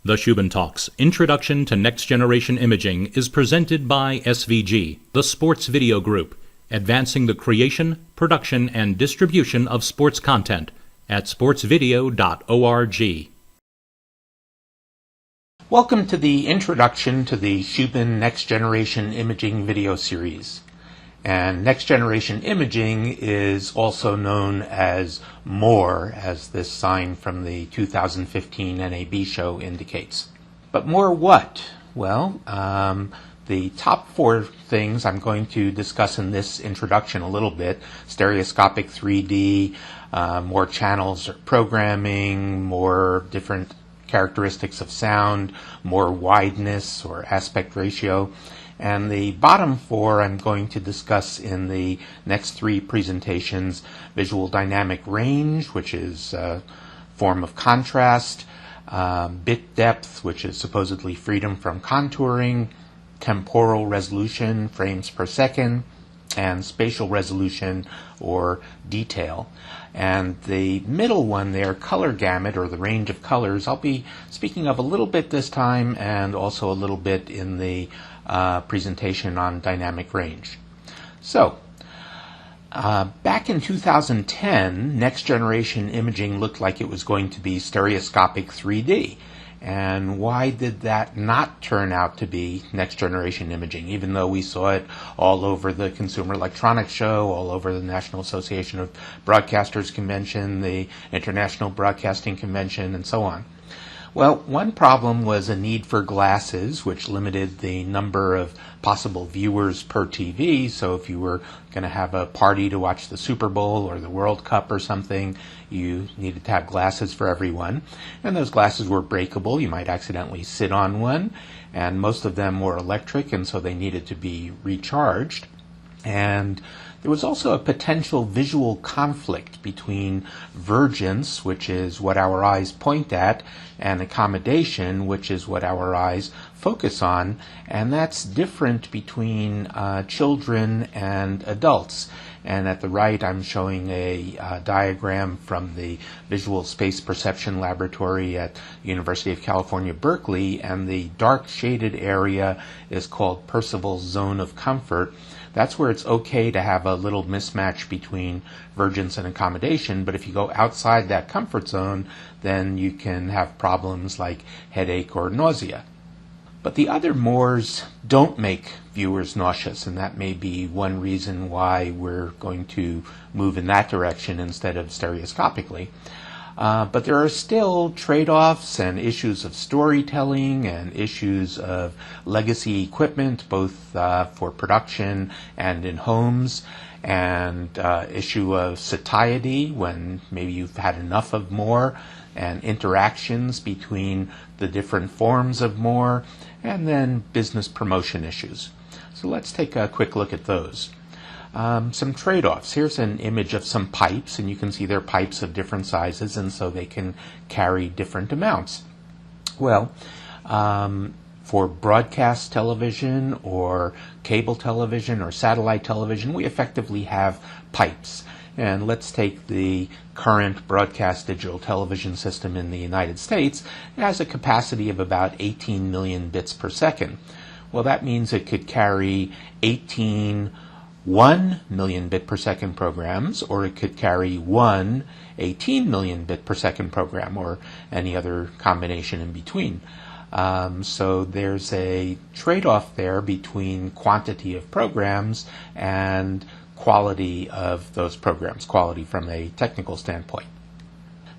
The Schubin Talks, Introduction to Next Generation Imaging, is presented by SVG, the Sports Video Group, advancing the creation, production, and distribution of sports content at sportsvideo.org. Welcome to the introduction to the Schubin Next Generation Imaging video series. And Next Generation Imaging is also known as MORE, as this sign from the 2015 NAB show indicates. But more what? Well, the top four things I'm going to discuss in this introduction a little bit: stereoscopic 3D, more channels or programming, more different characteristics of sound, more wideness or aspect ratio. And the bottom four I'm going to discuss in the next three presentations: visual dynamic range, which is a form of contrast, bit depth, which is supposedly freedom from contouring, temporal resolution, frames per second, and spatial resolution or detail. And the middle one there, color gamut, or the range of colors, I'll be speaking of a little bit this time, and also a little bit in the presentation on dynamic range. So, back in 2010, next generation imaging looked like it was going to be stereoscopic 3D. And why did that not turn out to be next generation imaging, even though we saw it all over the Consumer Electronics Show, all over the National Association of Broadcasters Convention, the International Broadcasting Convention, and so on? Well, one problem was a need for glasses, which limited the number of possible viewers per TV. So if you were going to have a party to watch the Super Bowl or the World Cup or something, you needed to have glasses for everyone. And those glasses were breakable. You might accidentally sit on one. And most of them were electric, and so they needed to be recharged. And there was also a potential visual conflict between vergence, which is what our eyes point at, and accommodation, which is what our eyes focus on, and that's different between children and adults. And at the right, I'm showing a diagram from the Visual Space Perception Laboratory at University of California, Berkeley, and the dark shaded area is called Percival's Zone of Comfort. That's where it's okay to have a little mismatch between vergence and accommodation, but if you go outside that comfort zone, then you can have problems like headache or nausea. But the other mores don't make viewers nauseous, and that may be one reason why we're going to move in that direction instead of stereoscopically. But there are still trade-offs and issues of storytelling and issues of legacy equipment, both for production and in homes, and issue of satiety, when maybe you've had enough of more, and interactions between the different forms of more, and then business promotion issues. So let's take a quick look at those. Some trade-offs. Here's an image of some pipes, and you can see they're pipes of different sizes, and so they can carry different amounts. Well, for broadcast television or cable television or satellite television, we effectively have pipes. And let's take the current broadcast digital television system in the United States. It has a capacity of about 18 million bits per second. Well, that means it could carry 1 million bit per second programs, or it could carry 18 million bit per second program, or any other combination in between. So there's a trade-off there between quantity of programs and quality of those programs, quality from a technical standpoint.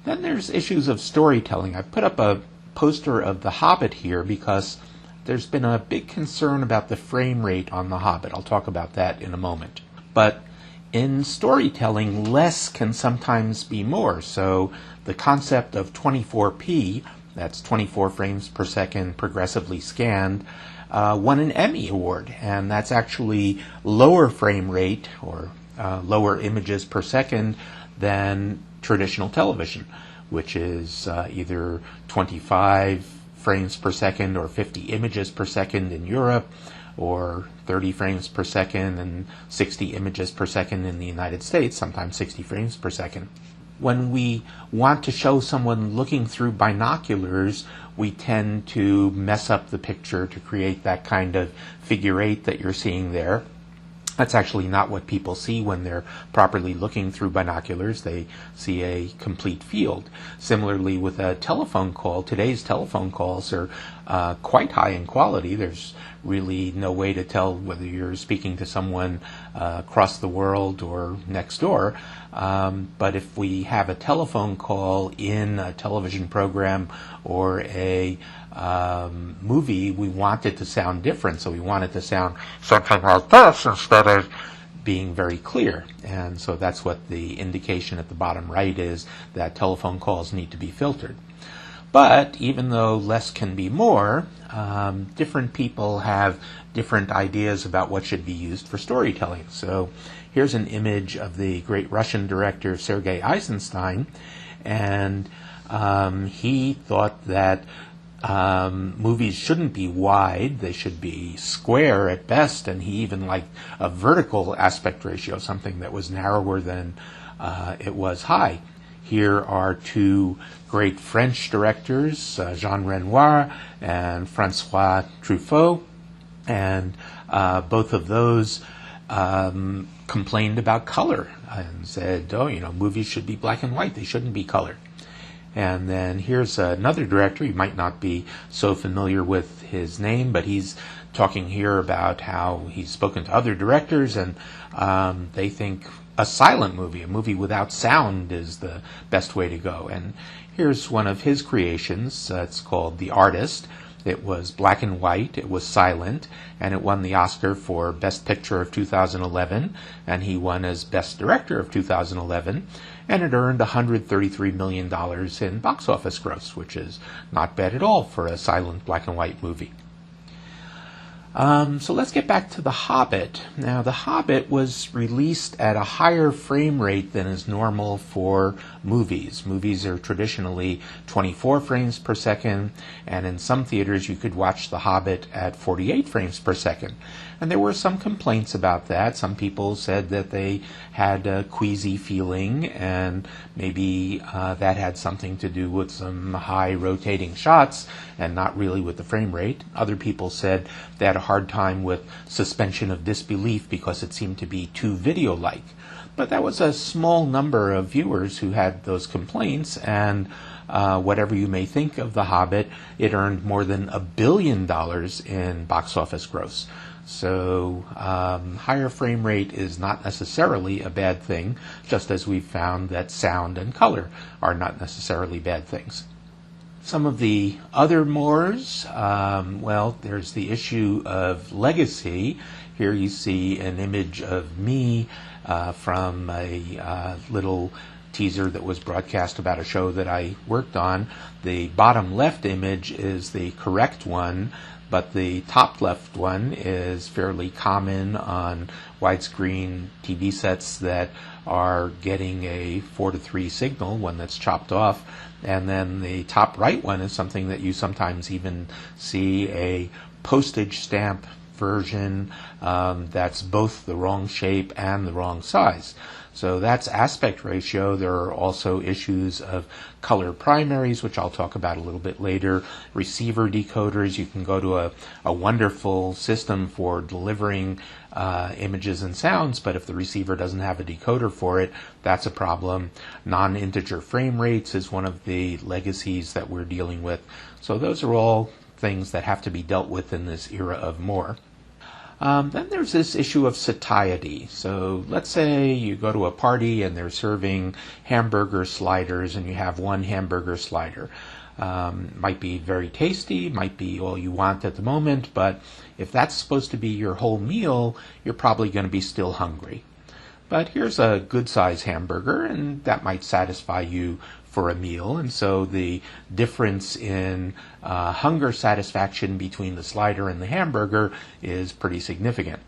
Then there's issues of storytelling. I've put up a poster of The Hobbit here because there's been a big concern about the frame rate on The Hobbit. I'll talk about that in a moment. But in storytelling, less can sometimes be more. So the concept of 24p, that's 24 frames per second progressively scanned, won an Emmy Award. And that's actually lower frame rate, or lower images per second, than traditional television, which is either 25 frames per second or 50 images per second in Europe, or 30 frames per second and 60 images per second in the United States, sometimes 60 frames per second. When we want to show someone looking through binoculars, we tend to mess up the picture to create that kind of figure eight that you're seeing there. That's actually not what people see when they're properly looking through binoculars. They see a complete field. Similarly, with a telephone call, today's telephone calls are quite high in quality. There's really no way to tell whether you're speaking to someone across the world or next door. But if we have a telephone call in a television program or a movie, we want it to sound different. So we want it to sound something like this instead of being very clear. And so that's what the indication at the bottom right is, that telephone calls need to be filtered. But even though less can be more, different people have different ideas about what should be used for storytelling. So here's an image of the great Russian director Sergei Eisenstein, and he thought that movies shouldn't be wide, they should be square at best, and he even liked a vertical aspect ratio, something that was narrower than it was high. Here are two great French directors, Jean Renoir and Francois Truffaut, and both of those complained about color and said, movies should be black and white, they shouldn't be colored. And then here's another director. You might not be so familiar with his name, but he's talking here about how he's spoken to other directors, and they think a silent movie, a movie without sound, is the best way to go. And here's one of his creations. It's called The Artist. It was black and white, it was silent, and it won the Oscar for Best Picture of 2011, and he won as Best Director of 2011, and it earned $133 million in box office gross, which is not bad at all for a silent black and white movie. So let's get back to The Hobbit. Now, The Hobbit was released at a higher frame rate than is normal for movies. Movies are traditionally 24 frames per second, and in some theaters you could watch The Hobbit at 48 frames per second. And there were some complaints about that. Some people said that they had a queasy feeling, and maybe that had something to do with some high rotating shots and not really with the frame rate. Other people said they had a hard time with suspension of disbelief because it seemed to be too video-like. But that was a small number of viewers who had those complaints, and whatever you may think of The Hobbit, it earned more than $1 billion in box office gross. So higher frame rate is not necessarily a bad thing, just as we've found that sound and color are not necessarily bad things. Some of the other mores, there's the issue of legacy. Here you see an image of me from a little teaser that was broadcast about a show that I worked on. The bottom left image is the correct one, but the top left one is fairly common on widescreen TV sets that are getting a 4:3 signal, one that's chopped off. And then the top right one is something that you sometimes even see a postage stamp version that's both the wrong shape and the wrong size. So that's aspect ratio. There are also issues of color primaries, which I'll talk about a little bit later. Receiver decoders. You can go to a wonderful system for delivering images and sounds, but if the receiver doesn't have a decoder for it, that's a problem. Non-integer frame rates is one of the legacies that we're dealing with. So those are all things that have to be dealt with in this era of more. Then there's this issue of satiety. So let's say you go to a party and they're serving hamburger sliders and you have one hamburger slider. Might be very tasty, might be all you want at the moment, but if that's supposed to be your whole meal, you're probably going to be still hungry. But here's a good size hamburger, and that might satisfy you for a meal, and so the difference in hunger satisfaction between the slider and the hamburger is pretty significant.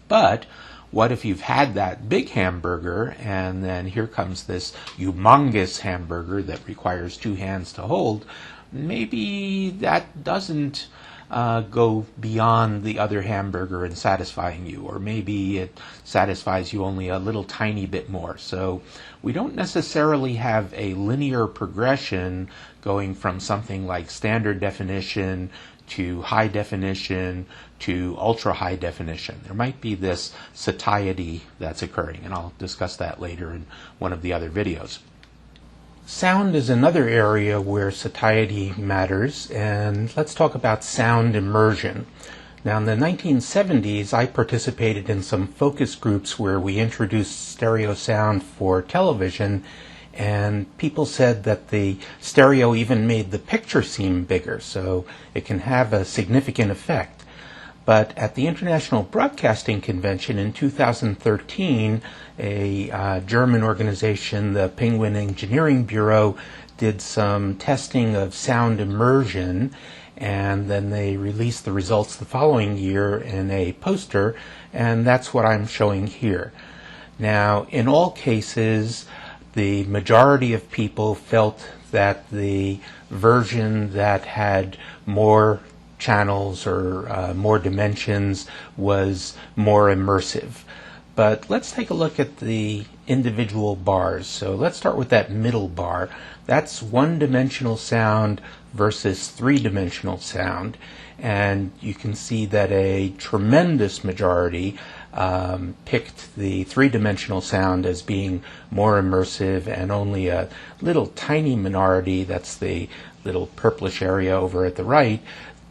But what if you've had that big hamburger and then here comes this humongous hamburger that requires two hands to hold? Maybe that doesn't go beyond the other hamburger in satisfying you, or maybe it satisfies you only a little tiny bit more. So we don't necessarily have a linear progression going from something like standard definition to high definition to ultra high definition. There might be this satiety that's occurring, and I'll discuss that later in one of the other videos. Sound is another area where satiety matters, and let's talk about sound immersion. Now, in the 1970s, I participated in some focus groups where we introduced stereo sound for television, and people said that the stereo even made the picture seem bigger, so it can have a significant effect. But at the International Broadcasting Convention in 2013, a German organization, the Penguin Engineering Bureau, did some testing of sound immersion, and then they released the results the following year in a poster, and that's what I'm showing here. Now, in all cases, the majority of people felt that the version that had more channels or more dimensions was more immersive. But let's take a look at the individual bars. So let's start with that middle bar. That's one-dimensional sound versus three-dimensional sound. And you can see that a tremendous majority picked the three-dimensional sound as being more immersive, and only a little tiny minority, that's the little purplish area over at the right,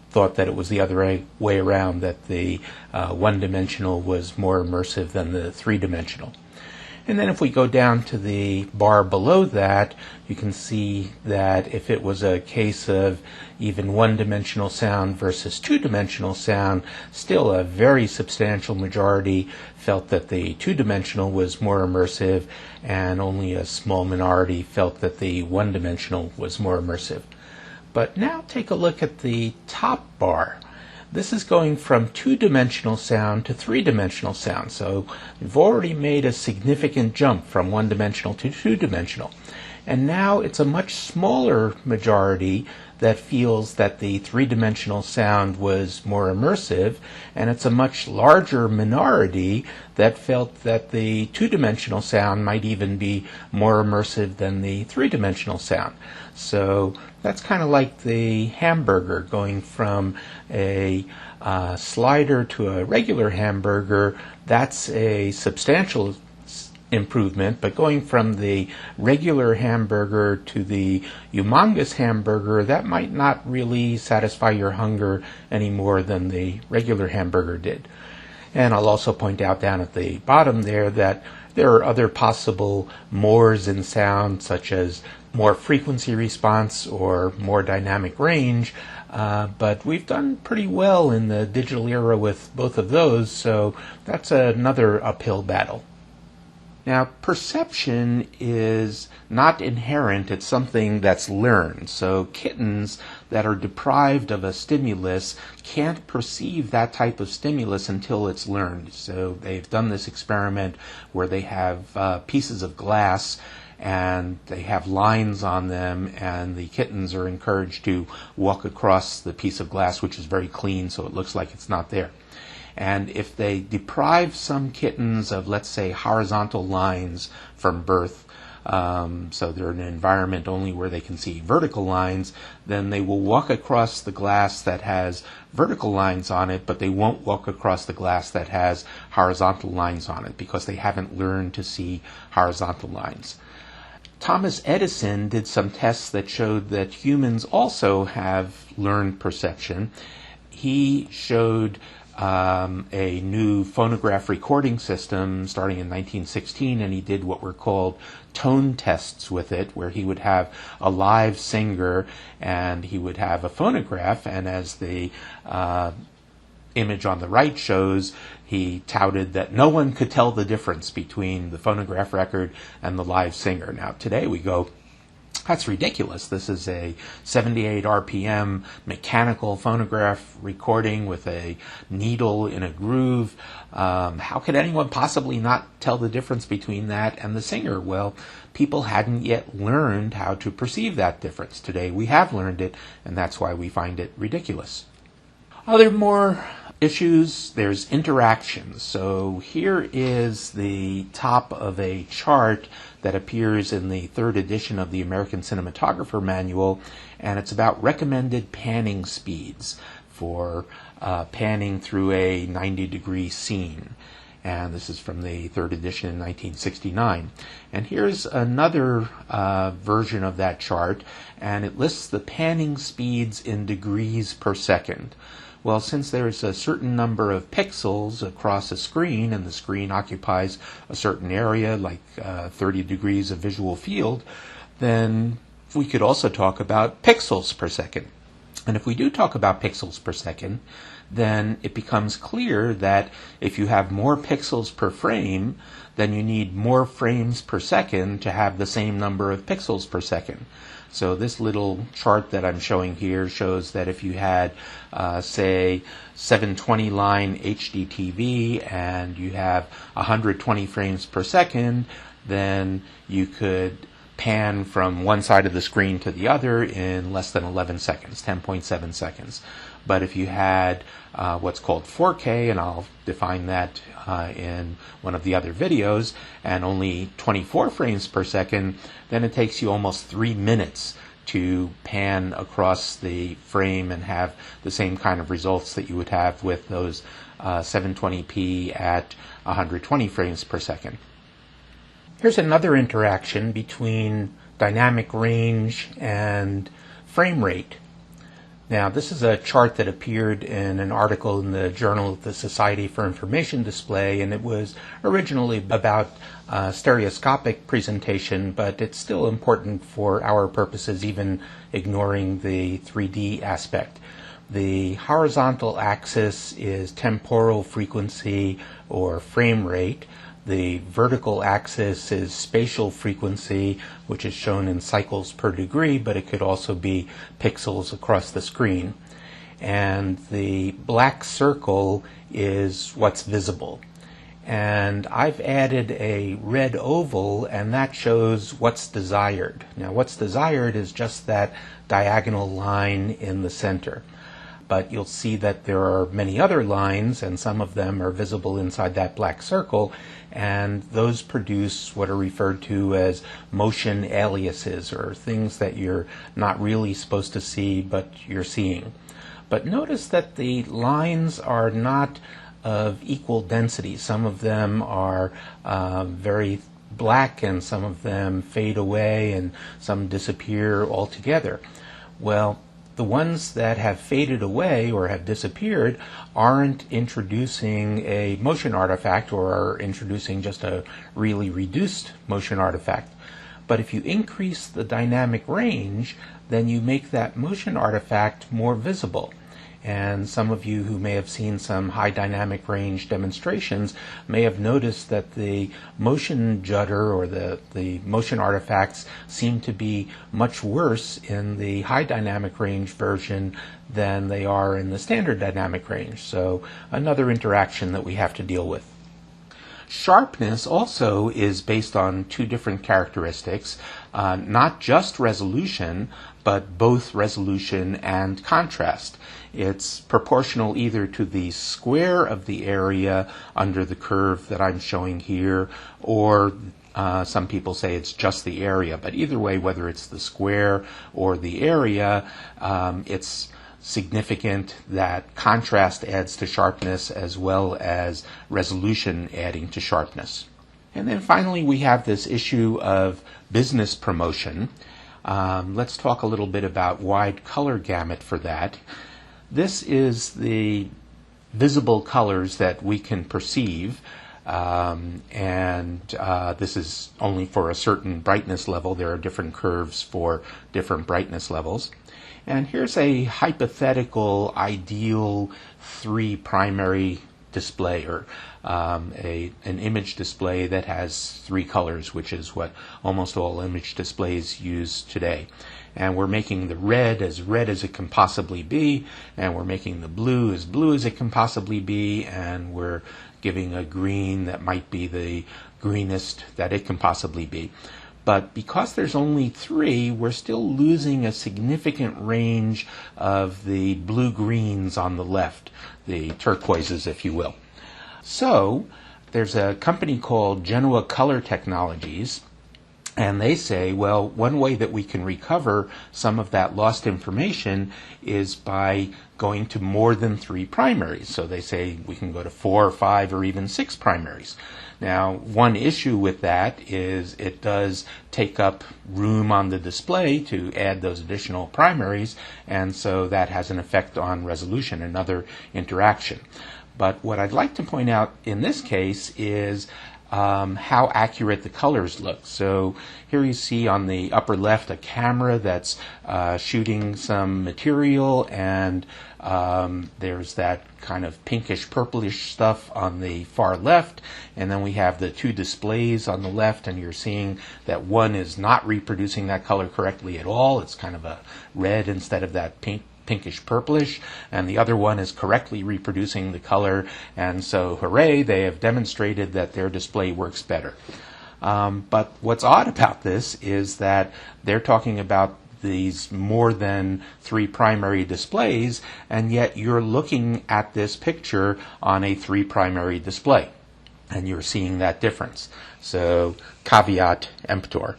thought that it was the other way around, that the one-dimensional was more immersive than the three-dimensional. And then if we go down to the bar below that, you can see that if it was a case of even one-dimensional sound versus two-dimensional sound, still a very substantial majority felt that the two-dimensional was more immersive, and only a small minority felt that the one-dimensional was more immersive. But now take a look at the top bar. This is going from two-dimensional sound to three-dimensional sound. So we've already made a significant jump from one-dimensional to two-dimensional. And now it's a much smaller majority that feels that the three-dimensional sound was more immersive, and it's a much larger minority that felt that the two-dimensional sound might even be more immersive than the three-dimensional sound. So that's kind of like the hamburger going from a slider to a regular hamburger. That's a substantial improvement, but going from the regular hamburger to the humongous hamburger, that might not really satisfy your hunger any more than the regular hamburger did. And I'll also point out down at the bottom there that there are other possible mores in sound, such as more frequency response or more dynamic range, but we've done pretty well in the digital era with both of those, so that's another uphill battle. Now, perception is not inherent, it's something that's learned. So kittens that are deprived of a stimulus can't perceive that type of stimulus until it's learned. So they've done this experiment where they have pieces of glass and they have lines on them, and the kittens are encouraged to walk across the piece of glass, which is very clean, so it looks like it's not there. And if they deprive some kittens of, let's say, horizontal lines from birth, so they're in an environment only where they can see vertical lines, then they will walk across the glass that has vertical lines on it, but they won't walk across the glass that has horizontal lines on it because they haven't learned to see horizontal lines. Thomas Edison did some tests that showed that humans also have learned perception. He showed a new phonograph recording system starting in 1916, and he did what were called tone tests with it, where he would have a live singer and he would have a phonograph, and as the image on the right shows, he touted that no one could tell the difference between the phonograph record and the live singer. Now today we go, that's ridiculous. This is a 78 RPM mechanical phonograph recording with a needle in a groove. How could anyone possibly not tell the difference between that and the singer? Well, people hadn't yet learned how to perceive that difference. Today we have learned it, and that's why we find it ridiculous. Other more issues, there's interactions. So here is the top of a chart that appears in the third edition of the American Cinematographer Manual, and it's about recommended panning speeds for panning through a 90-degree scene. And this is from the third edition in 1969. And here's another version of that chart, and it lists the panning speeds in degrees per second. Well, since there's a certain number of pixels across a screen, and the screen occupies a certain area, like 30 degrees of visual field, then we could also talk about pixels per second. And if we do talk about pixels per second, then it becomes clear that if you have more pixels per frame, then you need more frames per second to have the same number of pixels per second. So this little chart that I'm showing here shows that if you had, say, 720 line HD TV and you have 120 frames per second, then you could pan from one side of the screen to the other in less than 11 seconds, 10.7 seconds. But if you had what's called 4K, and I'll define that in one of the other videos, and only 24 frames per second, then it takes you almost 3 minutes to pan across the frame and have the same kind of results that you would have with those 720p at 120 frames per second. Here's another interaction between dynamic range and frame rate. Now, this is a chart that appeared in an article in the Journal of the Society for Information Display, and it was originally about stereoscopic presentation, but it's still important for our purposes, even ignoring the 3D aspect. The horizontal axis is temporal frequency or frame rate. The vertical axis is spatial frequency, which is shown in cycles per degree, but it could also be pixels across the screen. And the black circle is what's visible. And I've added a red oval, and that shows what's desired. Now, what's desired is just that diagonal line in the center. But you'll see that there are many other lines, and some of them are visible inside that black circle, and those produce what are referred to as motion aliases, or things that you're not really supposed to see, but you're seeing. But notice that the lines are not of equal density. Some of them are very black, and some of them fade away, and some disappear altogether. Well, the ones that have faded away or have disappeared aren't introducing a motion artifact, or are introducing just a really reduced motion artifact. But if you increase the dynamic range, then you make that motion artifact more visible. And some of you who may have seen some high dynamic range demonstrations may have noticed that the motion judder, or the motion artifacts, seem to be much worse in the high dynamic range version than they are in the standard dynamic range. So another interaction that we have to deal with. Sharpness also is based on two different characteristics, not just resolution, but both resolution and contrast. It's proportional either to the square of the area under the curve that I'm showing here, or some people say it's just the area. But either way, whether it's the square or the area, it's significant that contrast adds to sharpness as well as resolution adding to sharpness. And then finally, we have this issue of business promotion. Let's talk a little bit about wide color gamut for that. This is the visible colors that we can perceive, and this is only for a certain brightness level. There are different curves for different brightness levels. And here's a hypothetical ideal 3 primary display, or an image display that has 3 colors, which is what almost all image displays use today. And we're making the red as it can possibly be, and we're making the blue as it can possibly be, and we're giving a green that might be the greenest that it can possibly be. But because there's only 3, we're still losing a significant range of the blue-greens on the left, the turquoises, if you will. So there's a company called Genoa Color Technologies, and they say, well, one way that we can recover some of that lost information is by going to more than 3 primaries. So they say we can go to 4 or 5 or even 6 primaries. Now, one issue with that is it does take up room on the display to add those additional primaries, and so that has an effect on resolution, another interaction. But what I'd like to point out in this case is how accurate the colors look. So here you see on the upper left a camera that's shooting some material, and there's that kind of pinkish purplish stuff on the far left, and then we have the 2 displays on the left, and you're seeing that one is not reproducing that color correctly at all. It's kind of a red instead of that pinkish purplish, and the other one is correctly reproducing the color, and so hooray, they have demonstrated that their display works better. But what's odd about this is that they're talking about these more than 3 primary displays, and yet you're looking at this picture on a 3 primary display, and you're seeing that difference. So caveat emptor.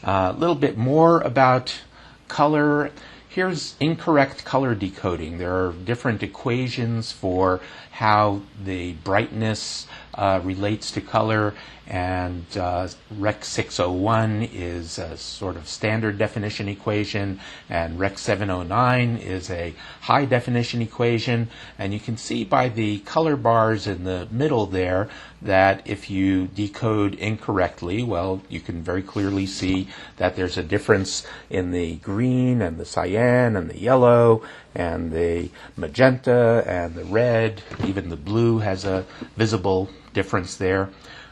A little bit more about color. Here's incorrect color decoding. There are different equations for how the brightness relates to color, and Rec 601 is a sort of standard definition equation, and Rec 709 is a high definition equation, and you can see by the color bars in the middle there that if you decode incorrectly, well, you can very clearly see that there's a difference in the green and the cyan and the yellow and the magenta and the red. Even the blue has a visible difference there.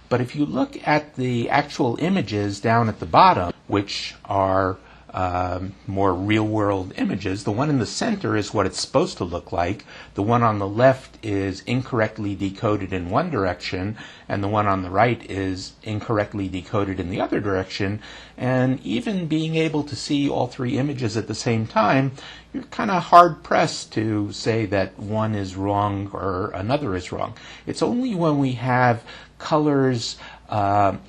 But if you look at the actual images down at the bottom, which are more real-world images, the one in the center is what it's supposed to look like. The one on the left is incorrectly decoded in one direction, and the one on the right is incorrectly decoded in the other direction. And even being able to see all 3 images at the same time, you're kind of hard-pressed to say that one is wrong or another is wrong. It's only when we have colors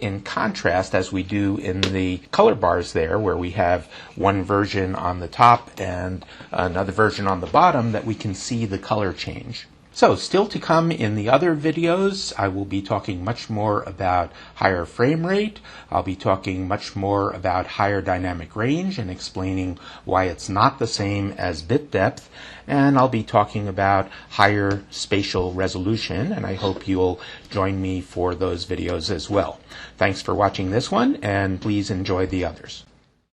in contrast, as we do in the color bars there, where we have one version on the top and another version on the bottom, that we can see the color change. So, still to come in the other videos, I will be talking much more about higher frame rate. I'll be talking much more about higher dynamic range and explaining why it's not the same as bit depth. And I'll be talking about higher spatial resolution, and I hope you'll join me for those videos as well. Thanks for watching this one, and please enjoy the others.